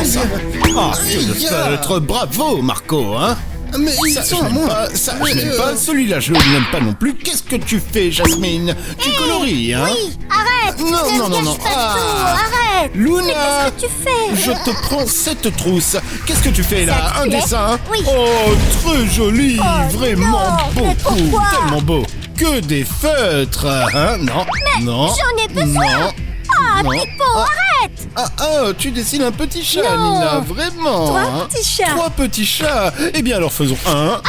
comment ça? Ah, que de feutre, bravo Marco, hein? Mais ils Ça, sont je à n'aime moi. pas, ça, je n'aime pas, celui-là, je n'aime pas non plus. Qu'est-ce que tu fais, Jasmine? Tu colories, hein? Oui, arrête. Non, Ne non. gâche pas tout, arrête. Luna! Mais qu'est-ce que tu fais? Je te prends cette trousse. Qu'est-ce que tu fais là? Ça te Un plaît? dessin? Oui. Oh, très joli! Oh, Vraiment non, mais beaucoup, pourquoi? tellement beau. Que des feutres, hein? Non, non. J'en ai besoin. Non. Ah, Non. Pippo, arrête. Tu dessines un petit chat, Non. Nina, vraiment. 3 hein? petits chats. 3 petits chats. Eh bien, alors faisons 1,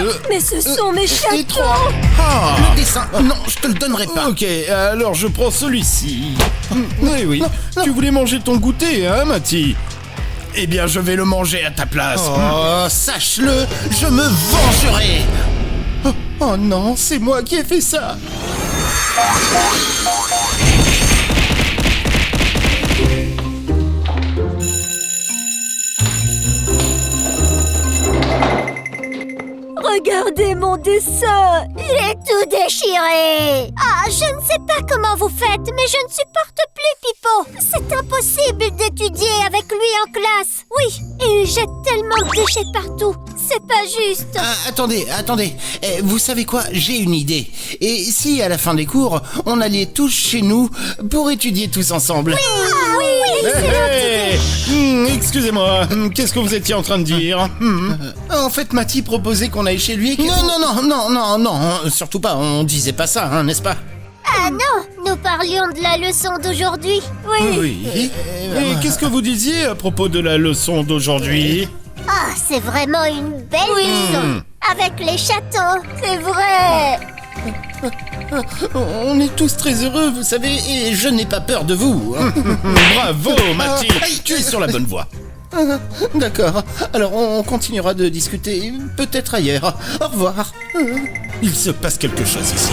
2 Mais ce sont mes et chatons. 3. Ah. Le dessin, non, je te le donnerai pas. Ok, alors je prends celui-ci. Oui. Tu voulais manger ton goûter, hein, Mati? Eh bien, je vais le manger à ta place. Oh, Sache-le, je me vengerai. Oh non, c'est moi qui ai fait ça. Regardez mon dessin. Il est tout déchiré. Ah, je ne sais pas comment vous faites, mais je ne supporte plus Pippo. C'est impossible d'étudier avec lui en classe. Oui, et il jette tellement de déchets partout. C'est pas juste. Attendez. Vous savez quoi? J'ai une idée. Et si, à la fin des cours, on allait tous chez nous pour étudier tous ensemble? Ah oui, Hey, hey. Excusez-moi, qu'est-ce que vous étiez en train de dire? En fait, Mati proposait qu'on aille chez lui. Non, surtout pas, on disait pas ça, hein, n'est-ce pas? Ah non, nous parlions de la leçon d'aujourd'hui. Oui. Et qu'est-ce que vous disiez à propos de la leçon d'aujourd'hui? Ah, c'est vraiment une belle leçon. Avec les chatons, c'est vrai. On est tous très heureux, vous savez, et je n'ai pas peur de vous. hein. Bravo, Mati, Tu es sur la bonne voie. D'accord, alors on continuera de discuter peut-être ailleurs. Au revoir. il se passe quelque chose ici.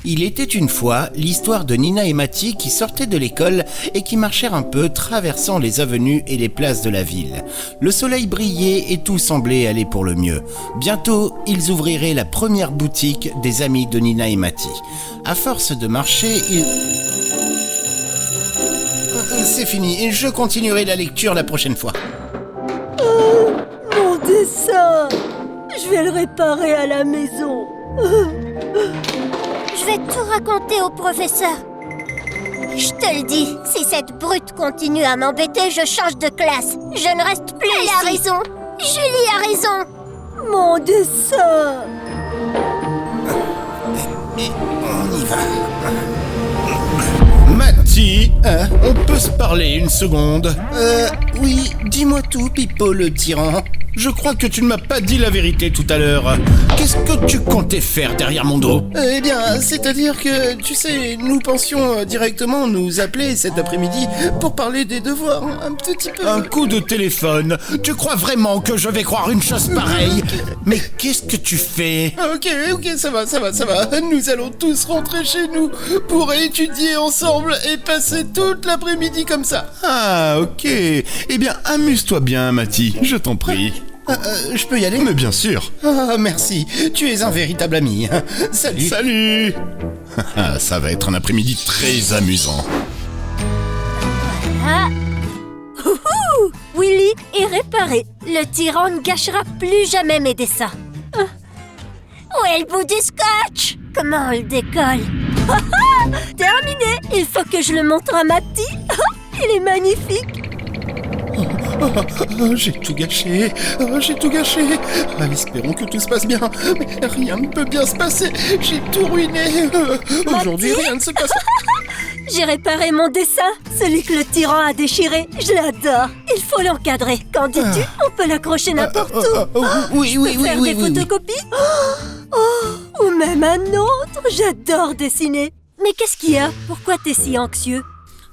Il était une fois l'histoire de Nina et Mati qui sortaient de l'école et qui marchèrent un peu traversant les avenues et les places de la ville. Le soleil brillait et tout semblait aller pour le mieux. Bientôt, ils ouvriraient la première boutique des amis de Nina et Mati. À force de marcher, C'est fini, je continuerai la lecture la prochaine fois. Mon dessin. Je vais le réparer à la maison. Je vais tout raconter au professeur. Je te le dis, si cette brute continue à m'embêter, je change de classe. Je ne reste plus ici. Elle a raison. Julie a raison. Mon dessin. Mais on y va. Mati, on peut se parler une seconde? Oui, dis-moi tout, Pippo le tyran. Je crois que tu ne m'as pas dit la vérité tout à l'heure. Qu'est-ce que tu comptais faire derrière mon dos? Eh bien, c'est-à-dire que, tu sais, nous pensions directement nous appeler cet après-midi pour parler des devoirs, un petit peu. Un coup de téléphone. Tu crois vraiment que je vais croire une chose pareille? Mais qu'est-ce que tu fais? Ok, ça va. Nous allons tous rentrer chez nous pour étudier ensemble et passer toute l'après-midi comme ça. Ah, ok. Eh bien, amuse-toi bien, Mati, je t'en prie. Je peux y aller? Mais bien sûr. Ah, merci. Tu es un véritable ami. Salut. Salut. Ça va être un après-midi très amusant. Ah, Willy est réparé. le tyran ne gâchera plus jamais mes dessins. Où est le bout du scotch? Comment on le décolle? Terminé. Il faut que je le montre à Mati. Il est magnifique. J'ai tout gâché. Espérons que tout se passe bien. Mais rien ne peut bien se passer. J'ai tout ruiné. Aujourd'hui, rien ne se passe. J'ai réparé mon dessin. Celui que le tyran a déchiré. Je l'adore. Il faut l'encadrer. Qu'en dis-tu? On peut l'accrocher n'importe où. Oui. Faire des photocopies. Ou même un autre. J'adore dessiner. Mais qu'est-ce qu'il y a? Pourquoi t'es si anxieux?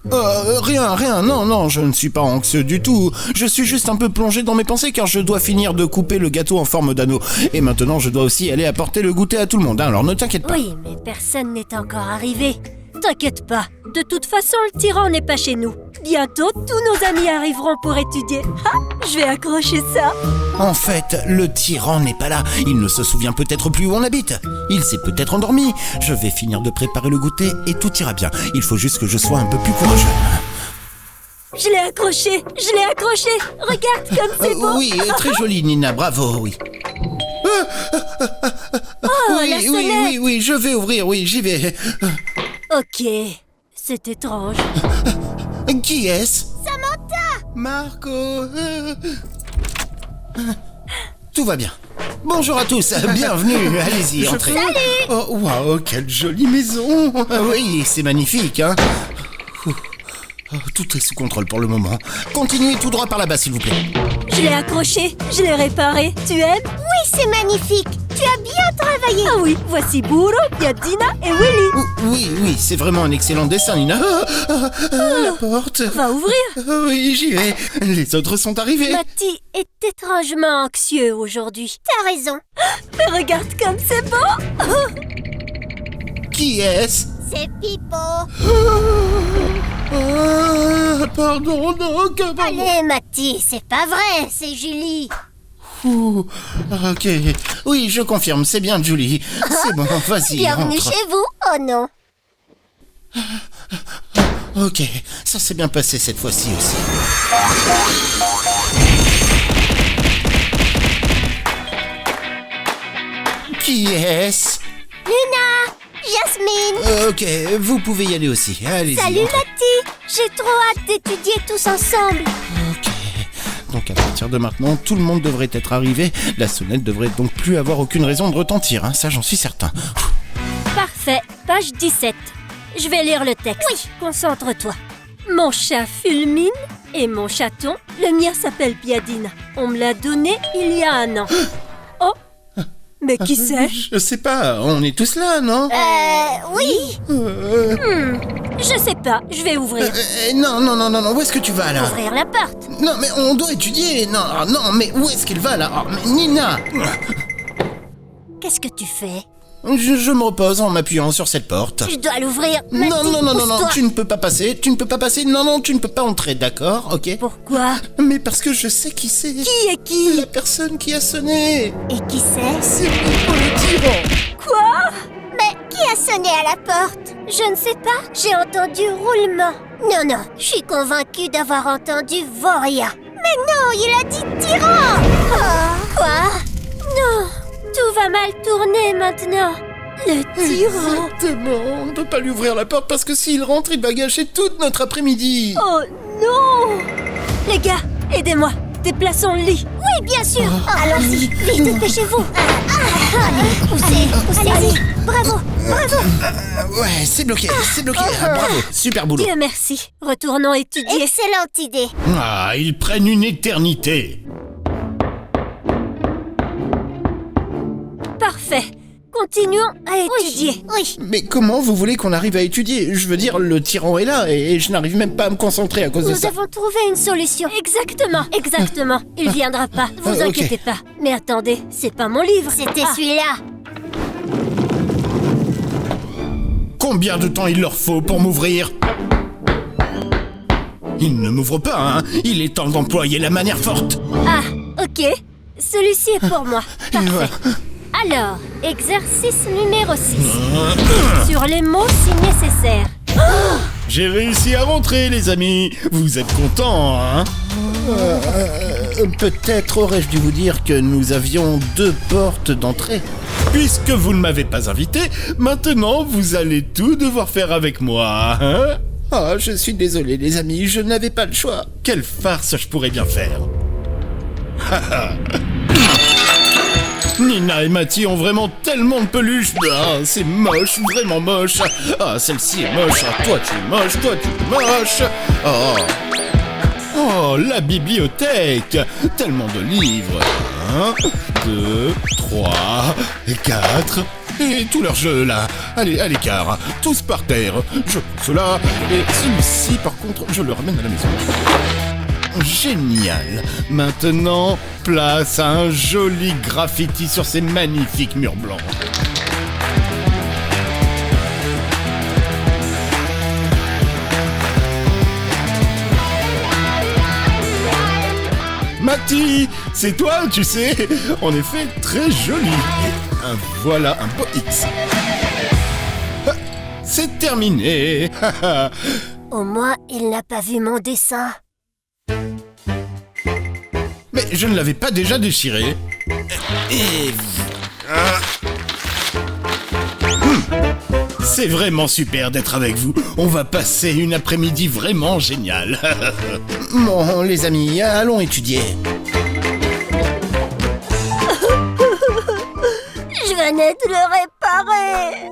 Rien. Non, je ne suis pas anxieux du tout. Je suis juste un peu plongé dans mes pensées car je dois finir de couper le gâteau en forme d'anneau. Et maintenant, je dois aussi aller apporter le goûter à tout le monde. Alors ne t'inquiète pas. Oui, mais personne n'est encore arrivé. T'inquiète pas, de toute façon, le tyran n'est pas chez nous. Bientôt, tous nos amis arriveront pour étudier. Ah, je vais accrocher ça. En fait, le tyran n'est pas là. Il ne se souvient peut-être plus où on habite. Il s'est peut-être endormi. Je vais finir de préparer le goûter et tout ira bien. Il faut juste que je sois un peu plus courageux. Je l'ai accroché. Regarde comme c'est beau. Oui, très joli, Nina, bravo, oui. Oh, la sonnette. Oui, je vais ouvrir, oui, j'y vais. Ok, c'est étrange. Qui est-ce? Samantha! Marco! Tout va bien. Bonjour à tous, bienvenue, allez-y, entrez. Salut! Oh, waouh, quelle jolie maison! Oui, c'est magnifique, hein. Oh, tout est sous contrôle pour le moment. Continuez tout droit par là-bas, s'il vous plaît. Je l'ai accroché, je l'ai réparé. Tu aimes? Oui, c'est magnifique. Tu as bien travaillé. Ah oui, voici Burro, Dina et Willy. Oui, c'est vraiment un excellent dessin, Nina. La porte. Va ouvrir. Oui, j'y vais. Les autres sont arrivés. Matty est étrangement anxieux aujourd'hui. T'as raison. Mais regarde comme c'est beau. Qui est-ce? C'est Pipo. Pardon, non, que... Allez, Matty, c'est pas vrai, c'est Julie. Ouh, ok. Oui, je confirme, c'est bien Julie. C'est bon, vas-y, Bienvenue rentre. chez vous. Oh non. Ok, ça s'est bien passé cette fois-ci aussi. Qui est-ce? Luna, Jasmine. Ok, vous pouvez y aller aussi. Allez-y. Salut entrez. Matty. J'ai trop hâte d'étudier tous ensemble. Ok. Donc à partir de maintenant, tout le monde devrait être arrivé. La sonnette devrait donc plus avoir aucune raison de retentir, hein, ça j'en suis certain. Parfait, page 17. Je vais lire le texte. Oui. Concentre-toi. Mon chat fulmine et mon chaton, le mien s'appelle Biadine. On me l'a donné il y a 1 an. Oh, mais qui c'est? Je sais pas, on est tous là, non? Oui. Je sais pas, je vais ouvrir. Non, où est-ce que tu vas là? Ouvrir la porte. Non, mais on doit étudier. Non, mais où est-ce qu'elle va là? Oh, mais Nina! Qu'est-ce que tu fais? Je me repose en m'appuyant sur cette porte. Je dois l'ouvrir. Matty, Non, pousse-toi. tu ne peux pas passer, tu ne peux pas entrer, d'accord, ok? Pourquoi? Mais parce que je sais qui c'est. Qui est qui? La personne qui a sonné. Et qui c'est? C'est Pipo le tyran. Quoi? Mais qui a sonné à la porte? Je ne sais pas. J'ai entendu roulement. Non, je suis convaincue d'avoir entendu Voria. Mais non, il a dit tyran. Oh. Quoi? Non, tout va mal tourner maintenant. Le tyran. Exactement, on ne peut pas lui ouvrir la porte parce que s'il rentre, il va gâcher toute notre après-midi. Oh non! Les gars, aidez-moi. Déplaçons le lit. Oui, bien sûr. Allons-y, vite, dépêchez-vous. Allez, poussez. Allez, bravo. Ouais, c'est bloqué. Bravo, super boulot. Dieu merci. Retournons étudier. Excellente idée. Ah, ils prennent une éternité. Parfait. Continuons à étudier. Oui. Mais comment vous voulez qu'on arrive à étudier? Je veux dire, le tyran est là et je n'arrive même pas à me concentrer à cause de Nous ça. avons trouvé une solution. Exactement. Il viendra pas. Vous ok. inquiétez pas. Mais attendez, c'est pas mon livre. C'était Ah, celui-là. Combien de temps il leur faut pour m'ouvrir? Il ne m'ouvre pas, hein. Il est temps d'employer la manière forte. Ah, ok. Celui-ci est pour moi. Et voilà. Alors, exercice numéro 6. Sur les mots si nécessaire. J'ai réussi à rentrer, les amis. Vous êtes contents, hein? Peut-être aurais-je dû vous dire que nous avions 2 portes d'entrée. Puisque vous ne m'avez pas invité, maintenant vous allez tout devoir faire avec moi, hein? Ah, je suis désolé les amis, je n'avais pas le choix. Quelle farce je pourrais bien faire. Nina et Matty ont vraiment tellement de peluches. Ah, c'est moche, vraiment moche. Ah, celle-ci est moche. Ah, toi tu es moche, toi tu es moche. Oh, la bibliothèque. Tellement de livres. 1, 2, 3, 4. Et tous leurs jeux là. Allez, à l'écart. Tous par terre. Je prends cela. Et celui-ci, par contre, je le ramène à la maison. Génial. Maintenant, place à un joli graffiti sur ces magnifiques murs blancs. Mati, c'est toi, tu sais. En effet, très joli. Et voilà un beau X. Ah, c'est terminé. Au moins, il n'a pas vu mon dessin. Mais je ne l'avais pas déjà déchiré. Et... C'est vraiment super d'être avec vous. On va passer une après-midi vraiment géniale. Bon, les amis, allons étudier. Je venais de le réparer.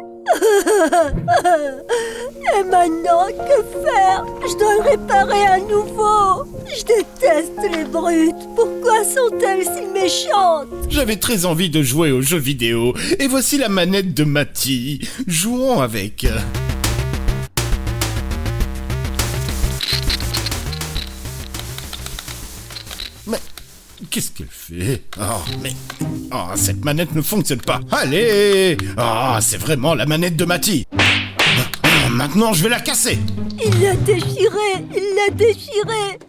Et maintenant, que faire? Je dois le réparer à nouveau. Je déteste les brutes. Pourquoi sont-elles si méchantes? J'avais très envie de jouer aux jeux vidéo. Et voici la manette de Mati. Jouons avec. Mais qu'est-ce qu'elle fait? Cette manette ne fonctionne pas. Allez! C'est vraiment la manette de Mati. Maintenant, je vais la casser. Il l'a déchiré.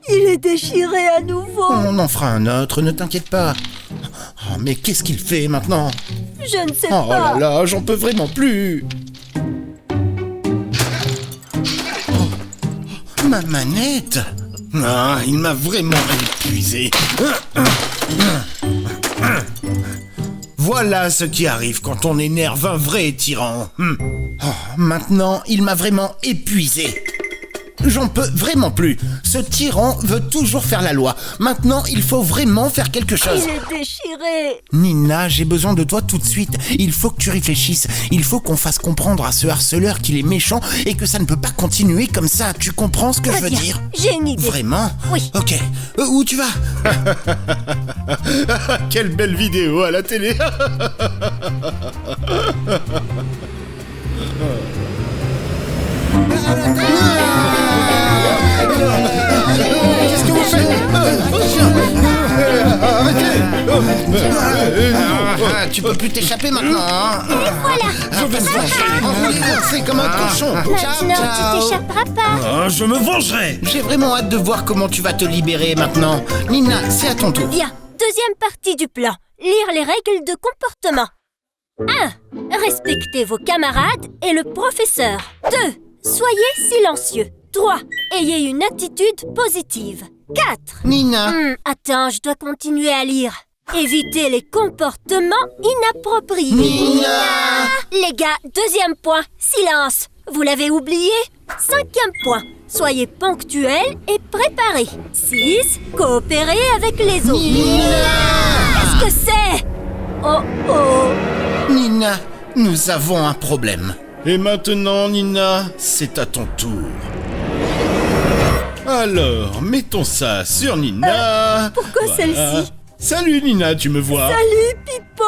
Il est déchiré à nouveau. On en fera un autre, ne t'inquiète pas. Mais qu'est-ce qu'il fait maintenant? Je ne sais Oh pas. là là, j'en peux vraiment plus. Ma manette? Il m'a vraiment épuisé. Voilà ce qui arrive quand on énerve un vrai tyran. Maintenant, il m'a vraiment épuisé. J'en peux vraiment plus. Ce tyran veut toujours faire la loi. Maintenant, il faut vraiment faire quelque chose. Il est déchiré. Nina, j'ai besoin de toi tout de suite. Il faut que tu réfléchisses. Il faut qu'on fasse comprendre à ce harceleur qu'il est méchant et que ça ne peut pas continuer comme ça. Tu comprends ce que je veux Très bien. dire? J'ai une idée. Vraiment? Oui. Ok. Où tu vas? Quelle belle vidéo à la télé. Qu'est-ce que vous faites? Arrêtez! Tu peux plus t'échapper maintenant, hein? Je vais me venger. C'est comme un cochon. Ciao, Maintenant, ciao. tu t'échapperas pas. Je me vengerai. J'ai vraiment hâte de voir comment tu vas te libérer maintenant. Nina, c'est à ton tour. Bien. Deuxième partie du plan. Lire les règles de comportement. 1. Respectez vos camarades et le professeur. 2. Soyez silencieux. 3. Ayez une attitude positive. 4. Nina. Attends, je dois continuer à lire. Évitez les comportements inappropriés. Nina. Les gars, deuxième point, silence. Vous l'avez oublié? 5e point, soyez ponctuels et préparés. 6. Coopérez avec les autres. Qu'est-ce que c'est? Oh. Nina, nous avons un problème. Et maintenant, Nina, c'est à ton tour. Alors, mettons ça sur Nina. Pourquoi celle-ci? Salut Nina, tu me vois? Salut, Pipo.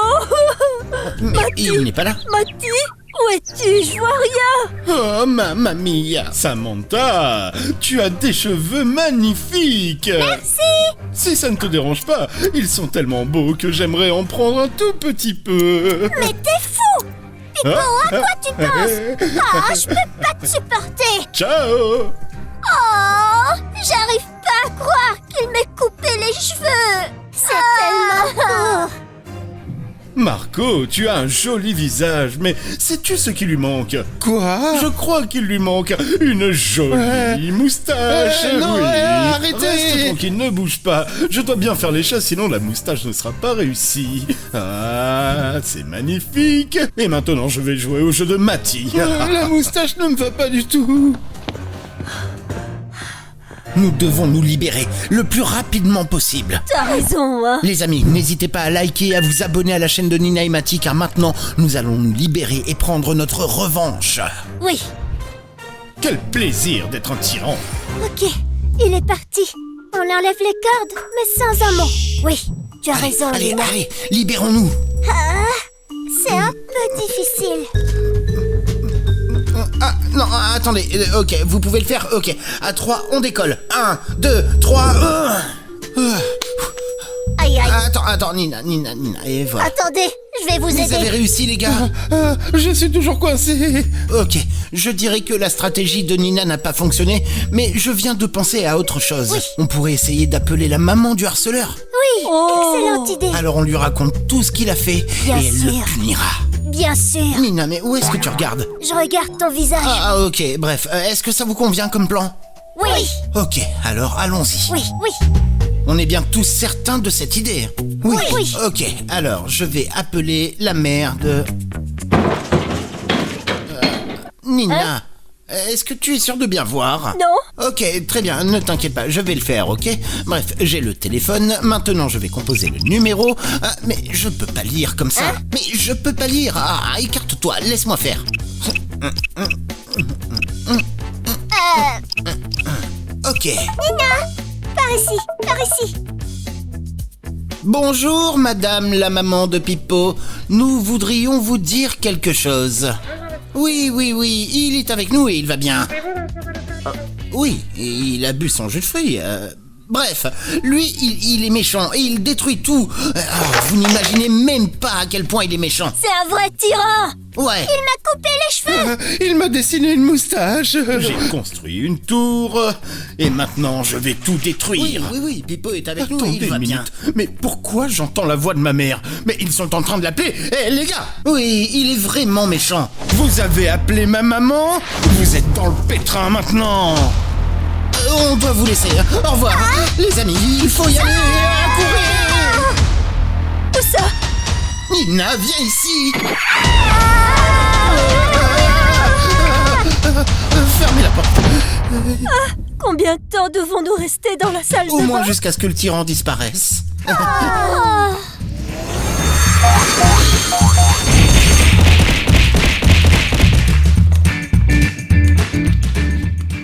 Mais il n'est pas là. Mati, où es-tu? Je vois rien. Oh, mamma mia! Samantha, tu as des cheveux magnifiques! Merci. Si ça ne te dérange pas, ils sont tellement beaux que j'aimerais en prendre un tout petit peu. Mais t'es fou. Pipo, à quoi tu penses? Je peux pas te supporter. Ciao! Oh, j'arrive pas à croire qu'il m'ait coupé les cheveux. C'est tellement beau. Marco, tu as un joli visage, mais sais-tu ce qui lui manque? Quoi? Je crois qu'il lui manque une jolie moustache. Non, oui. arrêtez. Reste tranquille, ne bouge pas. Je dois bien faire les choses, sinon la moustache ne sera pas réussie. Ah, c'est magnifique. Et maintenant, je vais jouer au jeu de Mati. La moustache ne me va pas du tout. Nous devons nous libérer le plus rapidement possible. T'as raison, hein. Les amis, n'hésitez pas à liker et à vous abonner à la chaîne de Nina et Mati car maintenant, nous allons nous libérer et prendre notre revanche. Oui. Quel plaisir d'être un tyran. Ok, il est parti. On enlève les cordes, mais sans un mot. Oui, tu as raison, Allez, Lina. allez, libérons-nous. C'est un peu difficile. Ah, non, attendez, ok, vous pouvez le faire, ok. À 3, on décolle. 1, 2, 3, Aïe, aïe. Attends, Nina, et voilà. Attendez, je vais vous Vous aider. avez réussi, les gars? Je suis toujours coincé. Ok, je dirais que la stratégie de Nina n'a pas fonctionné, mais je viens de penser à autre chose. Oui. On pourrait essayer d'appeler la maman du harceleur. Oui, excellente idée. Alors on lui raconte tout ce qu'il a fait Bien et elle sûr. le punira. Bien sûr. Nina, mais où est-ce que tu regardes? Je regarde ton visage. Ah, ok, bref, est-ce que ça vous convient comme plan? Oui. Ok, alors allons-y. Oui, oui. On est bien tous certains de cette idée. Oui. Oui. Ok, alors je vais appeler la mère de... Nina, est-ce que tu es sûre de bien voir? Non. Ok, très bien, ne t'inquiète pas, je vais le faire, ok? Bref, j'ai le téléphone, maintenant je vais composer le numéro. Mais je peux pas lire comme ça. Mais je peux pas lire. Écarte-toi, laisse-moi faire. Ok. Par ici, par ici. Bonjour, madame la maman de Pipo. Nous voudrions vous dire quelque chose. Oui, il est avec nous et il va bien. Oui, il a bu son jus de fruits. Bref, lui, il est méchant et il détruit tout. Vous n'imaginez même pas à quel point il est méchant. C'est un vrai tyran. Ouais. Il m'a coupé les cheveux. Il m'a dessiné une moustache. J'ai construit une tour et maintenant je vais tout détruire. Oui, Pipo est avec nous et Attendez il va une bien. minute. Mais pourquoi j'entends la voix de ma mère? Mais ils sont en train de l'appeler. Eh, les gars, Oui, il est vraiment méchant. vous avez appelé ma maman? Vous êtes dans le pétrin maintenant. On doit vous laisser. Au revoir. Les amis, il faut y aller. Courir. Où ça? Nina, viens ici. Fermez la porte. Combien de temps devons-nous rester dans la salle Au de moins bain? jusqu'à ce que le tyran disparaisse.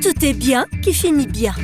Tout est bien qui finit bien.